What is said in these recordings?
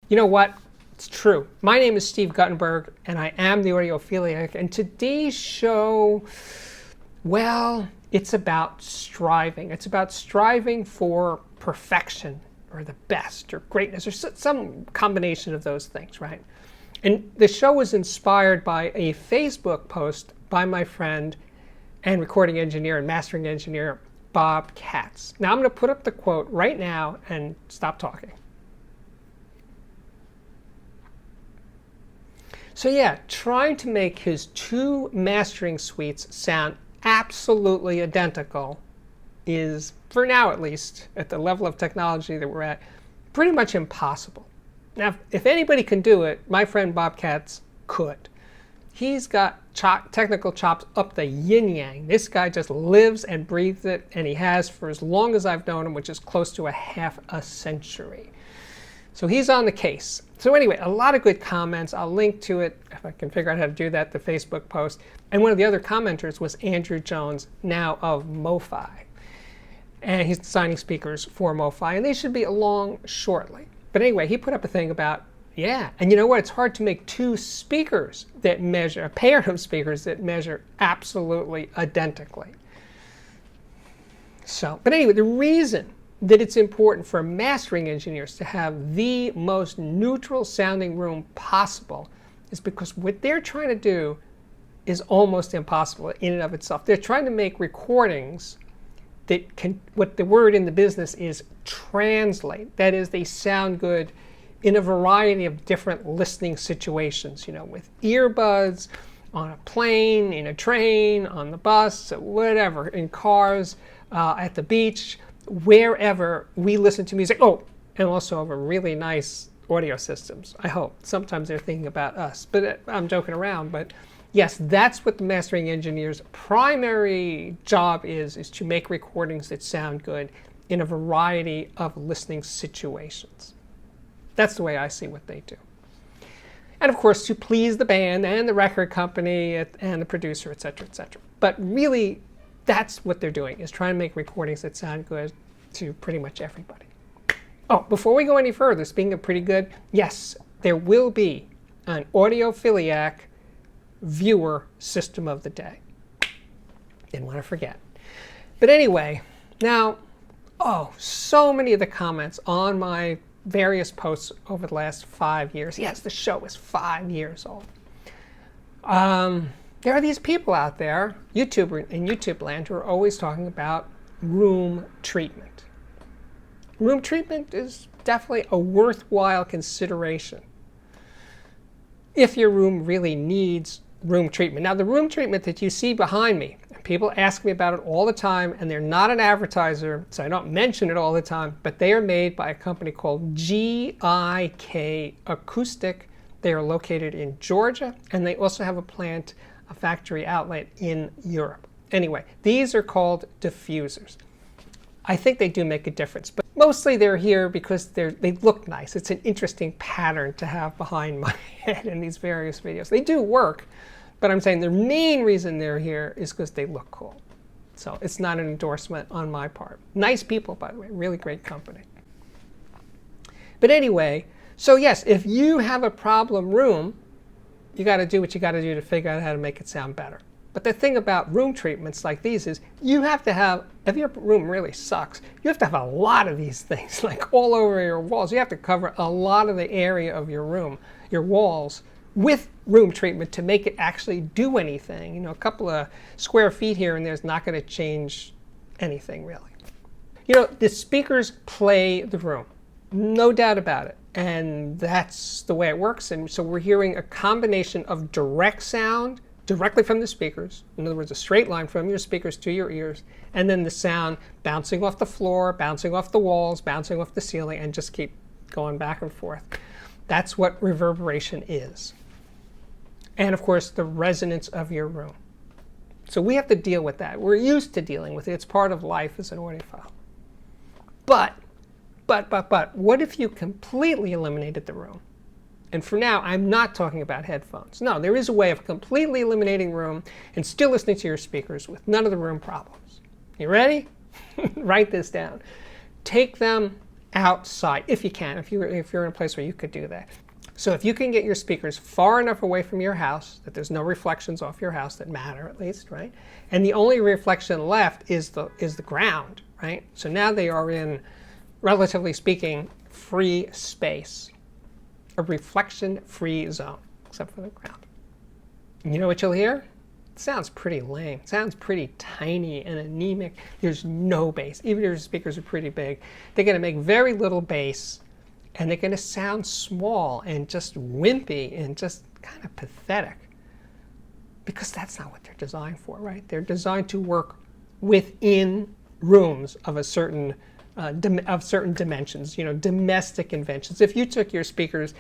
You know what? It's true. My name is Steve Guttenberg, and I am the audiophiliac. And today's show, well, it's about striving. It's about striving for perfection, or the best, or greatness, or some combination of those things, right? And the show was inspired by a Facebook post by my friend and recording engineer and mastering engineer, Bob Katz. Now I'm going to put up the quote right now and stop talking. So yeah, trying to make his two mastering suites sound absolutely identical is, for now at least, at the level of technology that we're at, pretty much impossible. Now, if anybody can do it, my friend Bob Katz could. He's got technical chops up the yin-yang. This guy just lives and breathes it, and he has for as long as I've known him, which is close to a half a century. So he's on the case. So anyway, a lot of good comments. I'll link to it, if I can figure out how to do that, the Facebook post. And one of the other commenters was Andrew Jones, now of MoFi. And he's designing speakers for MoFi, and they should be along shortly. But anyway, he put up a thing about, yeah, and you know what? It's hard to make two speakers that measure, a pair of speakers that measure absolutely identically. So, but anyway, the reason that it's important for mastering engineers to have the most neutral sounding room possible is because what they're trying to do is almost impossible in and of itself. They're trying to make recordings that can, what the word in the business is, translate. That is, they sound good in a variety of different listening situations, you know, with earbuds, on a plane, in a train, on the bus, whatever, in cars, at the beach, wherever we listen to music. Oh, and also over really nice audio systems, I hope. Sometimes they're thinking about us, but I'm joking around. But yes, that's what the mastering engineer's primary job is to make recordings that sound good in a variety of listening situations. That's the way I see what they do. And of course, to please the band and the record company and the producer, etc., etc. But really, that's what they're doing, is trying to make recordings that sound good to pretty much everybody. Oh, before we go any further, speaking of pretty good, yes, there will be an audiophiliac viewer system of the day. Didn't want to forget. But anyway, now, oh, so many of the comments on my various posts over the last 5 years. Yes, the show is 5 years old. There are these people out there, YouTuber in YouTube land, who are always talking about room treatment. Room treatment is definitely a worthwhile consideration if your room really needs room treatment. Now, the room treatment that you see behind me, and people ask me about it all the time, and they're not an advertiser, so I don't mention it all the time, but they are made by a company called GIK Acoustic. They are located in Georgia, and they also have a factory outlet in Europe. Anyway, these are called diffusers. I think they do make a difference, but mostly they're here because they look nice. It's an interesting pattern to have behind my head in these various videos. They do work, but I'm saying the main reason they're here is because they look cool. So it's not an endorsement on my part. Nice people, by the way, really great company. But anyway, so yes, if you have a problem room, you got to do what you got to do to figure out how to make it sound better. But the thing about room treatments like these is you have to have, if your room really sucks, you have to have a lot of these things, like all over your walls. You have to cover a lot of the area of your room, your walls, with room treatment to make it actually do anything. You know, a couple of square feet here and there is not going to change anything, really. You know, the speakers play the room, no doubt about it. And that's the way it works. And so we're hearing a combination of direct sound directly from the speakers, in other words, a straight line from your speakers to your ears, and then the sound bouncing off the floor, bouncing off the walls, bouncing off the ceiling, and just keep going back and forth. That's what reverberation is. And of course, the resonance of your room. So we have to deal with that. We're used to dealing with it. It's part of life as an audiophile. But, what if you completely eliminated the room? And for now, I'm not talking about headphones. No, there is a way of completely eliminating room and still listening to your speakers with none of the room problems. You ready? Write this down. Take them outside, if you can, if you're in a place where you could do that. So if you can get your speakers far enough away from your house that there's no reflections off your house that matter, at least, right? And the only reflection left is the ground, right? So now they are in, relatively speaking, free space, a reflection-free zone, except for the ground. You know what you'll hear? It sounds pretty lame. It sounds pretty tiny and anemic. There's no bass. Even if your speakers are pretty big, they're going to make very little bass, and they're going to sound small and just wimpy and just kind of pathetic, because that's not what they're designed for, right? They're designed to work within rooms of a certain dimensions, domestic inventions. If you took your speakers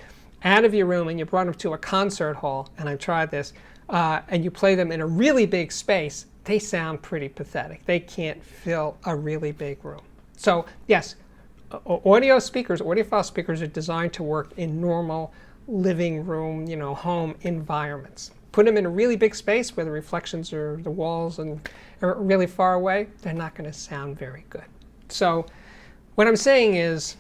out of your room and you brought them to a concert hall, and I've tried this, and you play them in a really big space, they sound pretty pathetic. They can't fill a really big room. So yes, audiophile speakers are designed to work in normal living room, home environments. Put them in a really big space where the reflections or the walls are really far away, they're not going to sound very good. So what I'm saying is,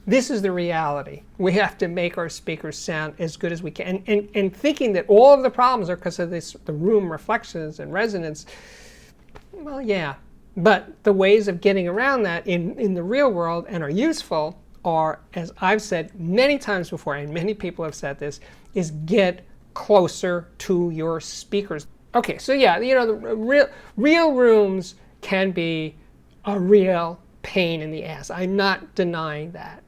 this is the reality. We have to make our speakers sound as good as we can. And thinking that all of the problems are because of the room reflections and resonance, well, yeah. But the ways of getting around that in the real world and are useful are, as I've said many times before, and many people have said this, is get closer to your speakers. Okay, so yeah, the real rooms can be a real pain in the ass. I'm not denying that.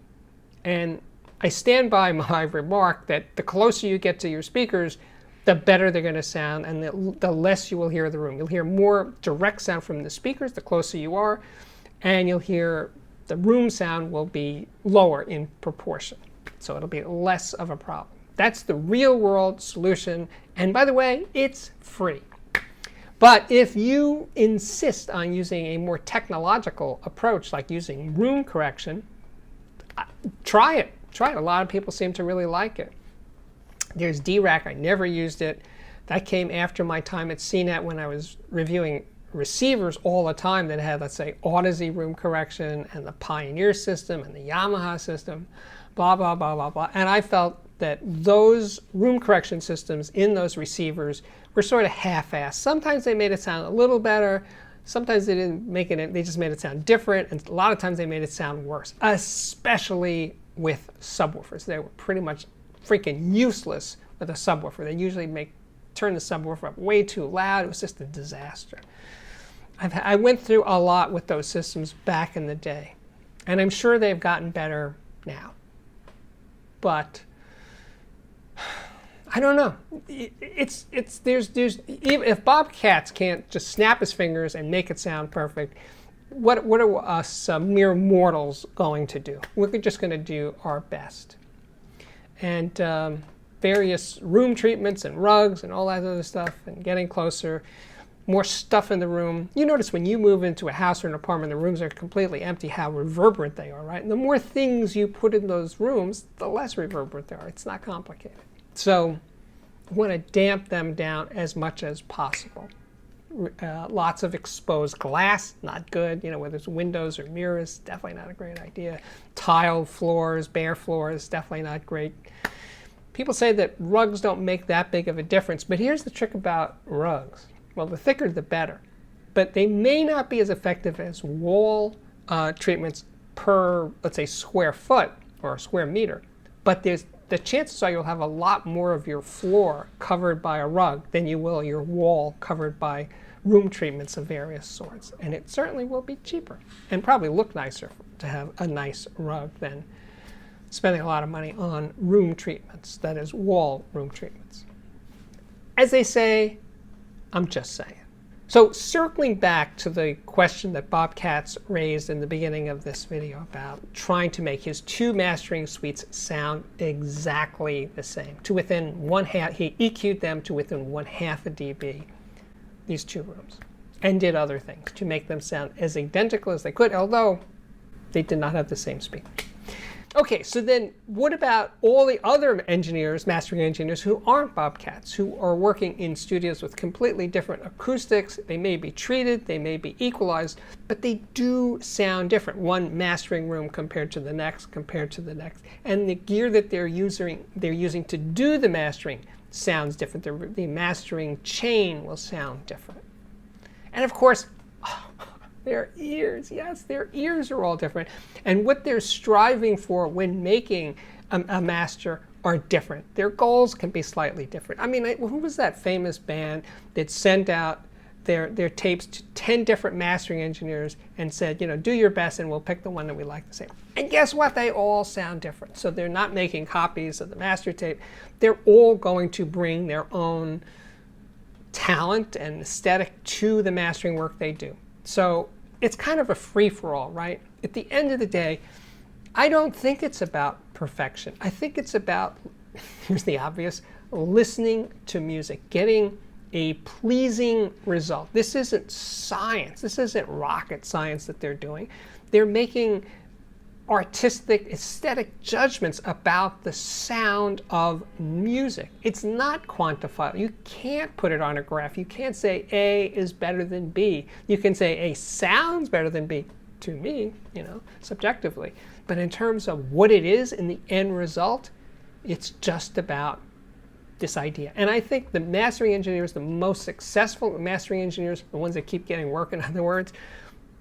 And I stand by my remark that the closer you get to your speakers, the better they're going to sound, and the less you will hear the room. You'll hear more direct sound from the speakers the closer you are, and you'll hear the room sound will be lower in proportion. So it'll be less of a problem. That's the real world solution. And by the way, it's free. But if you insist on using a more technological approach, like using room correction, try it. A lot of people seem to really like it. There's DRAC. I never used it. That came after my time at CNET when I was reviewing receivers all the time that had, let's say, Audeze room correction and the Pioneer system and the Yamaha system, blah, blah, blah, blah, blah. And I felt that those room correction systems in those receivers were sort of half-assed. Sometimes they made it sound a little better. Sometimes they didn't make it, they just made it sound different. And a lot of times they made it sound worse, especially with subwoofers. They were pretty much freaking useless with a subwoofer. They usually turn the subwoofer up way too loud. It was just a disaster. I went through a lot with those systems back in the day, and I'm sure they've gotten better now. But I don't know. If Bob Katz can't just snap his fingers and make it sound perfect, what are us mere mortals going to do? We're just going to do our best. And various room treatments and rugs and all that other stuff, and getting closer, more stuff in the room. You notice when you move into a house or an apartment, the rooms are completely empty, how reverberant they are, right? And the more things you put in those rooms, the less reverberant they are. It's not complicated. So you want to damp them down as much as possible. Lots of exposed glass, not good. Whether it's windows or mirrors, definitely not a great idea. Tiled floors, bare floors, definitely not great. People say that rugs don't make that big of a difference, but here's the trick about rugs. Well, the thicker the better, but they may not be as effective as wall treatments per, let's say, square foot or square meter. But the chances are you'll have a lot more of your floor covered by a rug than you will your wall covered by room treatments of various sorts. And it certainly will be cheaper and probably look nicer to have a nice rug than spending a lot of money on room treatments, that is, wall room treatments. As they say, I'm just saying. So circling back to the question that Bob Katz raised in the beginning of this video about trying to make his two mastering suites sound exactly the same, to within 1/2, he EQ'd them to within 1/2 a dB, these two rooms, and did other things to make them sound as identical as they could, although they did not have the same speakers. Okay, so then what about all the other engineers, mastering engineers, who aren't Bobcats, who are working in studios with completely different acoustics? They may be treated, they may be equalized, but they do sound different. One mastering room compared to the next, and the gear that they're using to do the mastering sounds different. The mastering chain will sound different. And of course, their ears, yes, their ears are all different. And what they're striving for when making a master are different. Their goals can be slightly different. I mean, who was that famous band that sent out their tapes to 10 different mastering engineers and said, you know, do your best and we'll pick the one that we like the same. And guess what? They all sound different. So they're not making copies of the master tape. They're all going to bring their own talent and aesthetic to the mastering work they do. So it's kind of a free-for-all, right? At the end of the day, I don't think it's about perfection. I think it's about, here's the obvious, listening to music, getting a pleasing result. This isn't science. This isn't rocket science that they're doing. They're making artistic, aesthetic judgments about the sound of music. It's not quantifiable. You can't put it on a graph. You can't say A is better than B. You can say A sounds better than B to me, you know, subjectively. But in terms of what it is in the end result, it's just about this idea. And I think the mastering engineers, the most successful mastering engineers, the ones that keep getting work, in other words,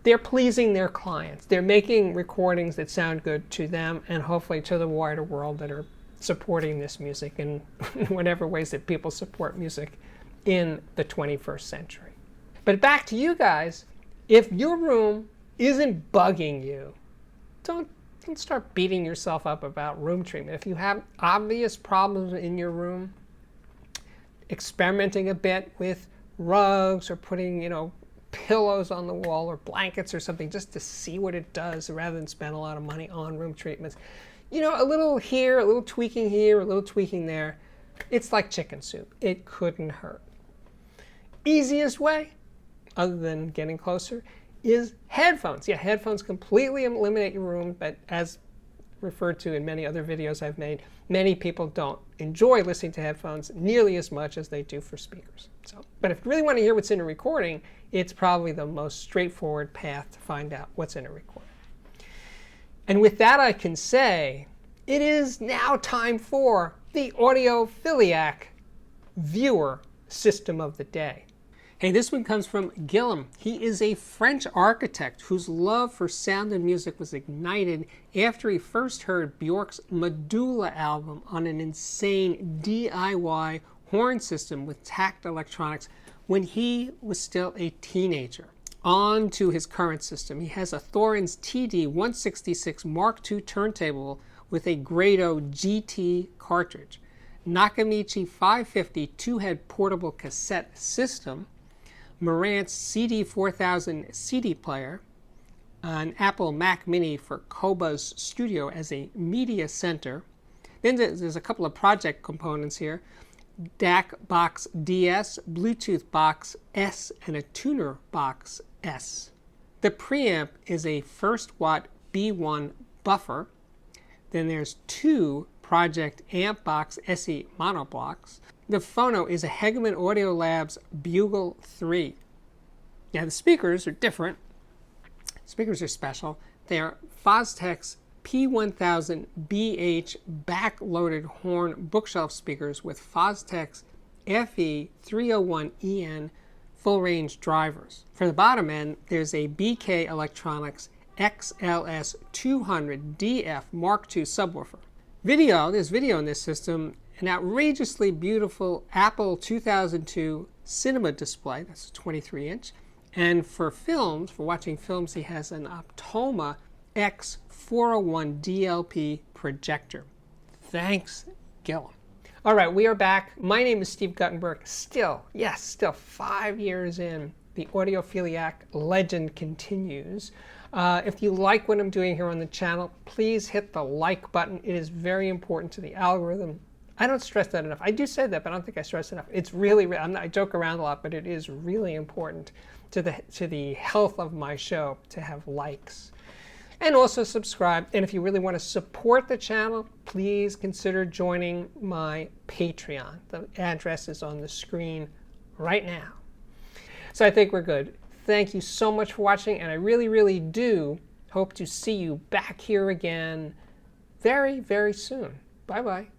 they're pleasing their clients. They're making recordings that sound good to them and hopefully to the wider world that are supporting this music in whatever ways that people support music in the 21st century. But back to you guys, if your room isn't bugging you, don't start beating yourself up about room treatment. If you have obvious problems in your room, experimenting a bit with rugs or putting, you know, pillows on the wall or blankets or something just to see what it does rather than spend a lot of money on room treatments. You know, a little here, a little tweaking here, a little tweaking there. It's like chicken soup. It couldn't hurt. Easiest way, other than getting closer, is headphones. Yeah, headphones completely eliminate your room, but as referred to in many other videos I've made, many people don't enjoy listening to headphones nearly as much as they do for speakers. But if you really want to hear what's in a recording, it's probably the most straightforward path to find out what's in a recording. And with that, I can say it is now time for the Audiophiliac Viewer System of the Day. Hey, this one comes from Guillaume. He is a French architect whose love for sound and music was ignited after he first heard Bjork's Medulla album on an insane DIY horn system with tacked electronics when he was still a teenager. On to his current system. He has a Thorens TD-166 Mark II turntable with a Grado GT cartridge, Nakamichi 550 two-head portable cassette system, Marantz CD4000 CD player, an Apple Mac Mini for Koba's studio as a media center. Then there's a couple of project components here. DAC Box DS, Bluetooth Box S, and a Tuner Box S. The preamp is a First Watt B1 buffer. Then there's two Project Amp Box SE monoblocks. The phono is a Hegeman Audio Labs Bugle 3. Now the speakers are different. Speakers are special. They are Fostek's P1000 BH back-loaded horn bookshelf speakers with Fostek's FE301EN full-range drivers. For the bottom end, there's a BK Electronics XLS200DF Mark II subwoofer. There's video in this system, an outrageously beautiful Apple 2002 cinema display, that's a 23-inch. And for films, for watching films, he has an Optoma X401 DLP projector. Thanks, Gillum. All right, we are back. My name is Steve Guttenberg. Still 5 years in, the Audiophiliac legend continues. If you like what I'm doing here on the channel, please hit the like button. It is very important to the algorithm. I don't stress that enough. I do say that, but I don't think I stress it enough. It's really, I joke around a lot, but it is really important to the health of my show to have likes. and also subscribe. And if you really want to support the channel, please consider joining my Patreon. The address is on the screen right now. So I think we're good. Thank you so much for watching, and I really, really do hope to see you back here again very, very soon. Bye-bye.